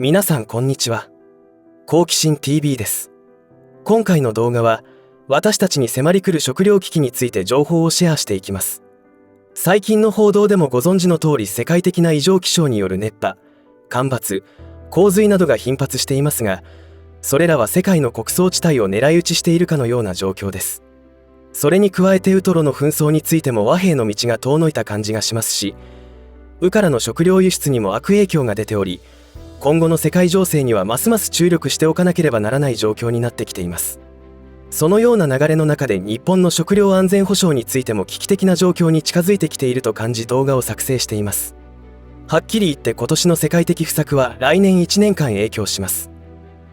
皆さんこんにちは。好奇心 TV です。今回の動画は私たちに迫り来る食糧危機について情報をシェアしていきます。最近の報道でもご存知の通り、世界的な異常気象による熱波、干ばつ、洪水などが頻発していますが、それらは世界の穀倉地帯を狙い撃ちしているかのような状況です。それに加えてウトロの紛争についても和平の道が遠のいた感じがしますし、ウからの食料輸出にも悪影響が出ており、今後の世界情勢にはますます注力しておかなければならない状況になってきています。そのような流れの中で日本の食料安全保障についても危機的な状況に近づいてきていると感じ、動画を作成しています。はっきり言って今年の世界的不作は来年1年間影響します。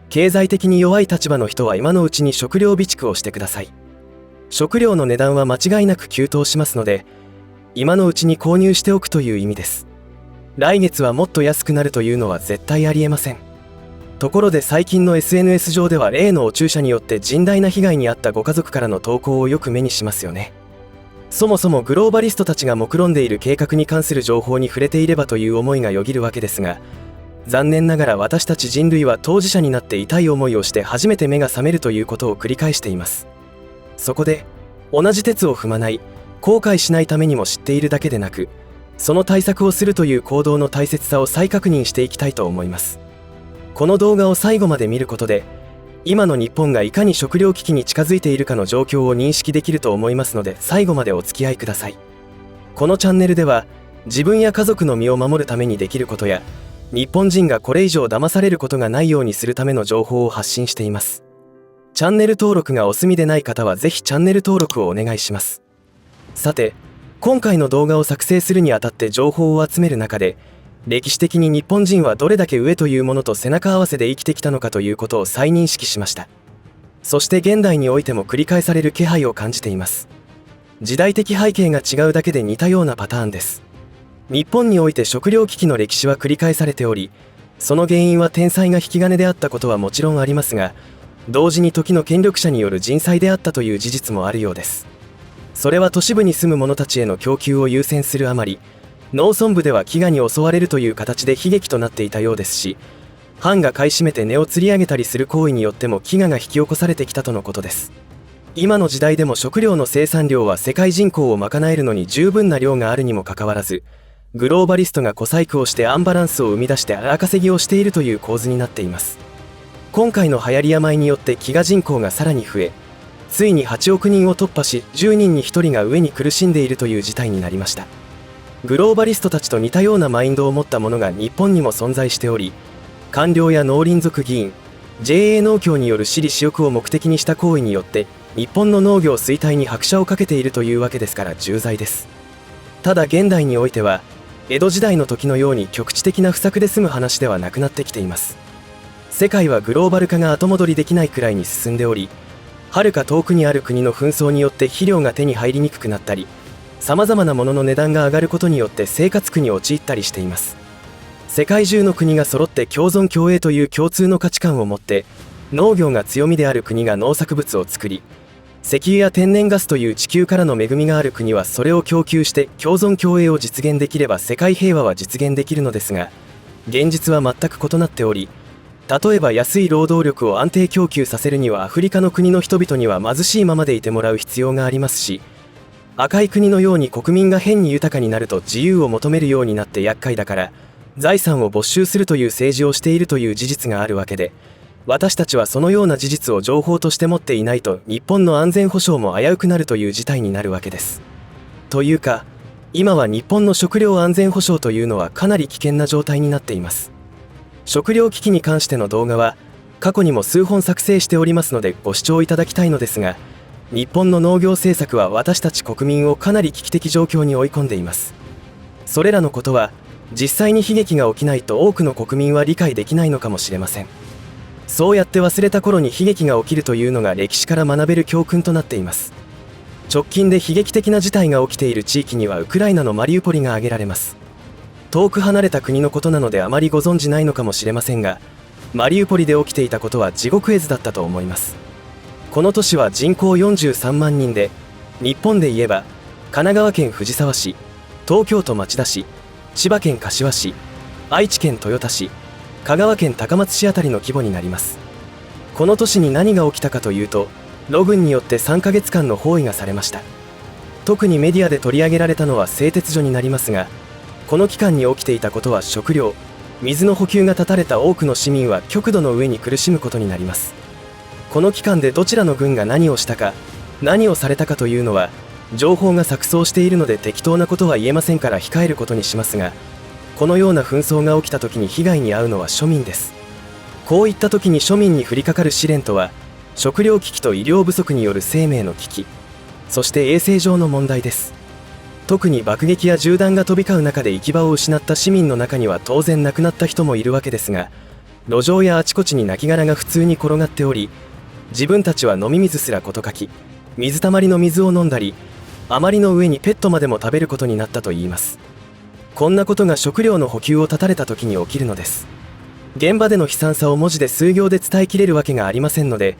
経済的に弱い立場の人は今のうちに食料備蓄をしてください。食料の値段は間違いなく急騰しますので、今のうちに購入しておくという意味です。来月はもっと安くなるというのは絶対ありえません。ところで最近の SNS 上では例のお注射によって甚大な被害に遭ったご家族からの投稿をよく目にしますよね。そもそもグローバリストたちが目論んでいる計画に関する情報に触れていればという思いがよぎるわけですが、残念ながら私たち人類は当事者になって痛い思いをして初めて目が覚めるということを繰り返しています。そこで同じ轍を踏まない、後悔しないためにも知っているだけでなく、その対策をするという行動の大切さを再確認していきたいと思います。この動画を最後まで見ることで、今の日本がいかに食糧危機に近づいているかの状況を認識できると思いますので、最後までお付き合いください。このチャンネルでは自分や家族の身を守るためにできることや、日本人がこれ以上騙されることがないようにするための情報を発信しています。チャンネル登録がお済みでない方はぜひチャンネル登録をお願いします。さて、今回の動画を作成するにあたって情報を集める中で、歴史的に日本人はどれだけ飢えというものと背中合わせで生きてきたのかということを再認識しました。そして現代においても繰り返される気配を感じています。時代的背景が違うだけで似たようなパターンです。日本において食糧危機の歴史は繰り返されており、その原因は天災が引き金であったことはもちろんありますが、同時に時の権力者による人災であったという事実もあるようです。それは都市部に住む者たちへの供給を優先するあまり、農村部では飢餓に襲われるという形で悲劇となっていたようですし、藩が買い占めて値を釣り上げたりする行為によっても飢餓が引き起こされてきたとのことです。今の時代でも食料の生産量は世界人口を賄えるのに十分な量があるにもかかわらず、グローバリストが小細工をしてアンバランスを生み出して荒稼ぎをしているという構図になっています。今回の流行り病によって飢餓人口がさらに増え、ついに8億人を突破し、10人に1人が飢えに苦しんでいるという事態になりました。グローバリストたちと似たようなマインドを持った者が日本にも存在しており、官僚や農林族議員、JA 農協による私利私欲を目的にした行為によって日本の農業衰退に拍車をかけているというわけですから重罪です。ただ現代においては江戸時代の時のように局地的な不作で済む話ではなくなってきています。世界はグローバル化が後戻りできないくらいに進んでおり、遥か遠くにある国の紛争によって肥料が手に入りにくくなったり、さまざまなものの値段が上がることによって生活苦に陥ったりしています。世界中の国が揃って共存共栄という共通の価値観を持って、農業が強みである国が農作物を作り、石油や天然ガスという地球からの恵みがある国はそれを供給して共存共栄を実現できれば世界平和は実現できるのですが、現実は全く異なっており、例えば安い労働力を安定供給させるにはアフリカの国の人々には貧しいままでいてもらう必要がありますし、赤い国のように国民が変に豊かになると自由を求めるようになって厄介だから財産を没収するという政治をしているという事実があるわけで、私たちはそのような事実を情報として持っていないと日本の安全保障も危うくなるという事態になるわけです。というか、今は日本の食料安全保障というのはかなり危険な状態になっています。食糧危機に関しての動画は過去にも数本作成しておりますのでご視聴いただきたいのですが、日本の農業政策は私たち国民をかなり危機的状況に追い込んでいます。それらのことは実際に悲劇が起きないと多くの国民は理解できないのかもしれません。そうやって忘れた頃に悲劇が起きるというのが歴史から学べる教訓となっています。直近で悲劇的な事態が起きている地域にはウクライナのマリウポリが挙げられます。遠く離れた国のことなのであまりご存じないのかもしれませんが、マリウポリで起きていたことは地獄絵図だったと思います。この都市は人口43万人で、日本で言えば神奈川県藤沢市、東京都町田市、千葉県柏市、愛知県豊田市、香川県高松市あたりの規模になります。この年に何が起きたかというと、露軍によって3ヶ月間の包囲がされました。特にメディアで取り上げられたのは製鉄所になりますが、この期間に起きていたことは食料、水の補給が断たれた多くの市民は極度の上に苦しむことになります。この期間でどちらの軍が何をしたか、何をされたかというのは情報が錯綜しているので適当なことは言えませんから控えることにしますが、このような紛争が起きた時に被害に遭うのは庶民です。こういった時に庶民に降りかかる試練とは、食料危機と医療不足による生命の危機、そして衛生上の問題です。特に爆撃や銃弾が飛び交う中で行き場を失った市民の中には当然亡くなった人もいるわけですが、路上やあちこちに亡骸が普通に転がっており、自分たちは飲み水すらことかき、水たまりの水を飲んだり、あまりの上にペットまでも食べることになったといいます。こんなことが食料の補給を断たれた時に起きるのです。現場での悲惨さを文字で数行で伝えきれるわけがありませんので、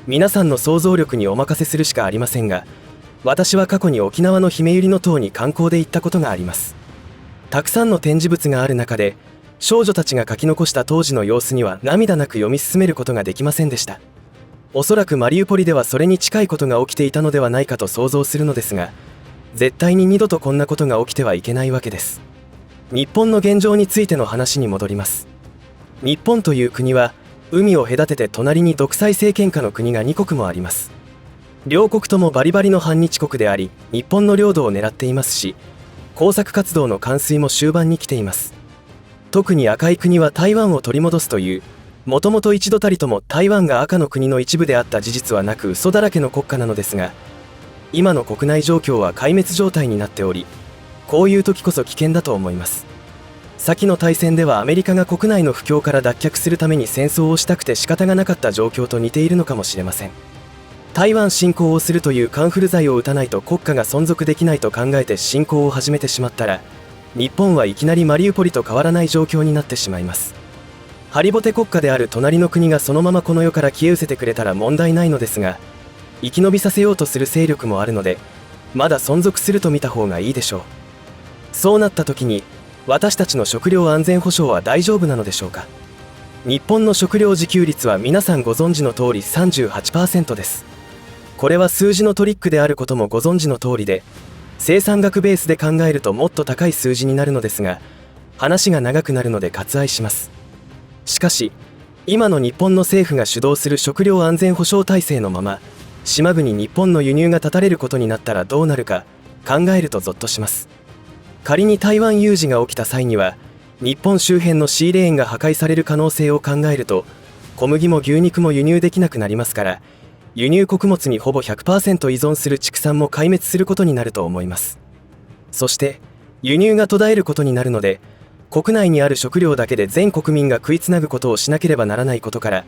皆さんの想像力にお任せするしかありませんが、私は過去に沖縄のひめゆりの島に観光で行ったことがあります。たくさんの展示物がある中で、少女たちが書き残した当時の様子には涙なく読み進めることができませんでした。おそらくマリウポリではそれに近いことが起きていたのではないかと想像するのですが、絶対に二度とこんなことが起きてはいけないわけです。日本の現状についての話に戻ります。日本という国は海を隔てて隣に独裁政権下の国が2国もあります。両国ともバリバリの反日国であり、日本の領土を狙っていますし、工作活動の完遂も終盤に来ています。特に赤い国は台湾を取り戻すという、もともと一度たりとも台湾が赤の国の一部であった事実はなく嘘だらけの国家なのですが、今の国内状況は壊滅状態になっており、こういう時こそ危険だと思います。先の大戦ではアメリカが国内の不況から脱却するために戦争をしたくて仕方がなかった状況と似ているのかもしれません。台湾侵攻をするというカンフル剤を打たないと国家が存続できないと考えて侵攻を始めてしまったら、日本はいきなりマリウポリと変わらない状況になってしまいます。ハリボテ国家である隣の国がそのままこの世から消え失せてくれたら問題ないのですが、生き延びさせようとする勢力もあるので、まだ存続すると見た方がいいでしょう。そうなった時に、私たちの食料安全保障は大丈夫なのでしょうか。日本の食料自給率は皆さんご存知の通り 38% です。これは数字のトリックであることもご存知の通りで、生産額ベースで考えるともっと高い数字になるのですが、話が長くなるので割愛します。しかし、今の日本の政府が主導する食料安全保障体制のまま、島国日本の輸入が断たれることになったらどうなるか考えるとゾッとします。仮に台湾有事が起きた際には、日本周辺のシーレーンが破壊される可能性を考えると、小麦も牛肉も輸入できなくなりますから、輸入穀物にほぼ 100% 依存する畜産も壊滅することになると思います。そして輸入が途絶えることになるので、国内にある食料だけで全国民が食いつなぐことをしなければならないことから、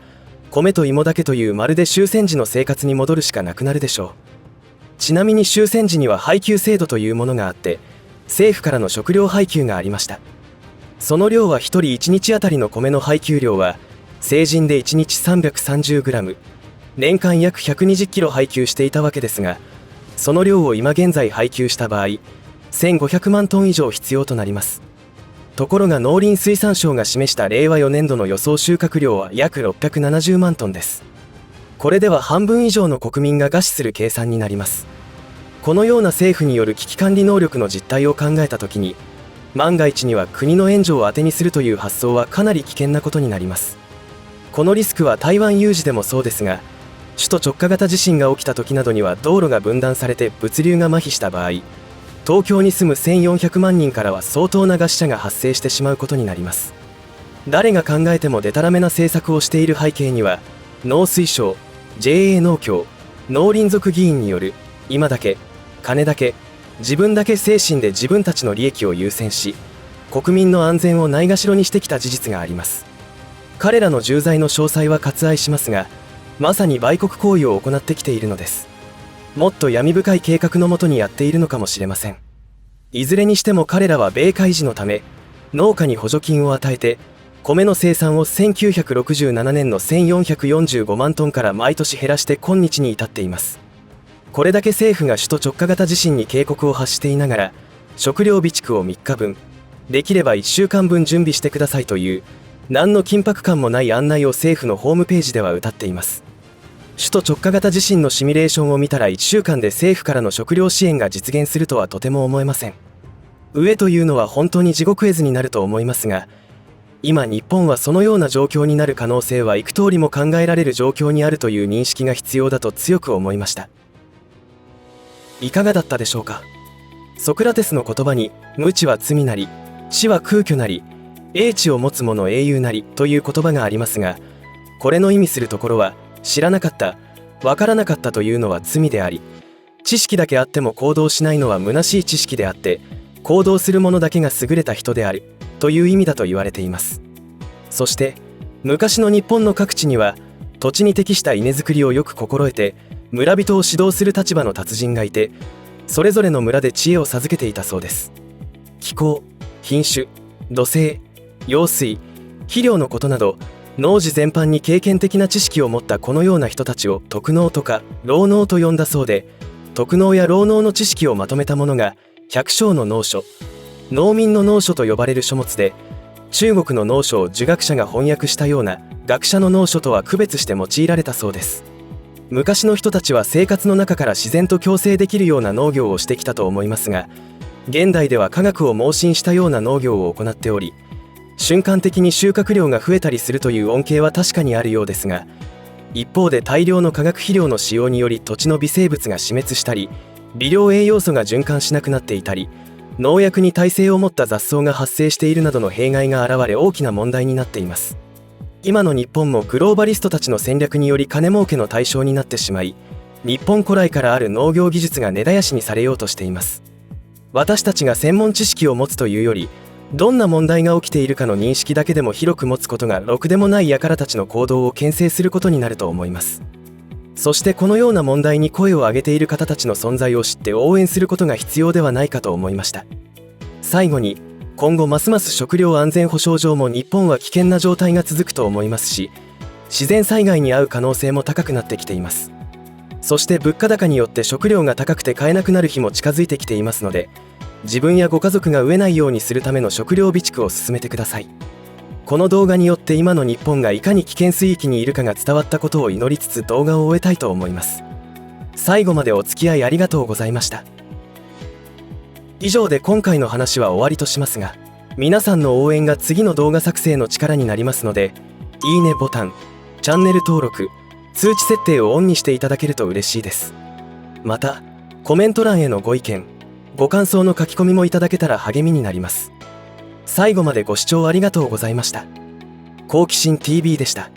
米と芋だけというまるで終戦時の生活に戻るしかなくなるでしょう。ちなみに終戦時には配給制度というものがあって、政府からの食料配給がありました。その量は1人1日あたりの米の配給量は成人で1日 330g、年間約120キロ配給していたわけですが、その量を今現在配給した場合、1500万トン以上必要となります。ところが農林水産省が示した令和4年度の予想収穫量は約670万トンです。これでは半分以上の国民が餓死する計算になります。このような政府による危機管理能力の実態を考えたときに、万が一には国の援助を当てにするという発想はかなり危険なことになります。このリスクは台湾有事でもそうですが、首都直下型地震が起きた時などには道路が分断されて物流が麻痺した場合、東京に住む1400万人からは相当な餓死者が発生してしまうことになります。誰が考えてもデタラメな政策をしている背景には、農水省、JA 農協、農林族議員による今だけ、金だけ、自分だけ精神で自分たちの利益を優先し、国民の安全をないがしろにしてきた事実があります。彼らの重罪の詳細は割愛しますが、まさに売国行為を行ってきているのです。もっと闇深い計画のもとにやっているのかもしれません。いずれにしても彼らは米開示のため、農家に補助金を与えて、米の生産を1967年の1445万トンから毎年減らして今日に至っています。これだけ政府が首都直下型地震に警告を発していながら、食料備蓄を3日分、できれば1週間分準備してくださいという、何の緊迫感もない案内を政府のホームページでは謳っています。首都直下型地震のシミュレーションを見たら1週間で政府からの食料支援が実現するとはとても思えません。飢えというのは本当に地獄絵図になると思いますが、今日本はそのような状況になる可能性は幾通りも考えられる状況にあるという認識が必要だと強く思いました。いかがだったでしょうか。ソクラテスの言葉に無知は罪なり、知は空虚なり、英知を持つ者英雄なりという言葉がありますが、これの意味するところは知らなかった、わからなかったというのは罪であり、知識だけあっても行動しないのは虚しい知識であって、行動する者だけが優れた人であるという意味だと言われています。そして昔の日本の各地には土地に適した稲作りをよく心得て村人を指導する立場の達人がいて、それぞれの村で知恵を授けていたそうです。気候、品種、土星、用水、肥料のことなど農事全般に経験的な知識を持ったこのような人たちを徳農とか労農と呼んだそうで、徳農や労農の知識をまとめたものが百姓の農書、農民の農書と呼ばれる書物で、中国の農書を儒学者が翻訳したような学者の農書とは区別して用いられたそうです。昔の人たちは生活の中から自然と共生できるような農業をしてきたと思いますが、現代では科学を盲信したような農業を行っており、瞬間的に収穫量が増えたりするという恩恵は確かにあるようですが、一方で大量の化学肥料の使用により土地の微生物が死滅したり、微量栄養素が循環しなくなっていたり、農薬に耐性を持った雑草が発生しているなどの弊害が現れ大きな問題になっています。今の日本もグローバリストたちの戦略により金儲けの対象になってしまい、日本古来からある農業技術が根絶やしにされようとしています。私たちが専門知識を持つというより、どんな問題が起きているかの認識だけでも広く持つことがろくでもない輩たちの行動を牽制することになると思います。そしてこのような問題に声を上げている方たちの存在を知って応援することが必要ではないかと思いました。最後に、今後ますます食料安全保障上も日本は危険な状態が続くと思いますし、自然災害に遭う可能性も高くなってきています。そして物価高によって食料が高くて買えなくなる日も近づいてきていますので、自分やご家族が飢えないようにするための食料備蓄を進めてください。この動画によって今の日本がいかに危険水域にいるかが伝わったことを祈りつつ動画を終えたいと思います。最後までお付き合いありがとうございました。以上で今回の話は終わりとしますが、皆さんの応援が次の動画作成の力になりますので、いいねボタン、チャンネル登録、通知設定をオンにしていただけると嬉しいです。また、コメント欄へのご意見、ご感想の書き込みもいただけたら励みになります。最後までご視聴ありがとうございました。好奇心 TV でした。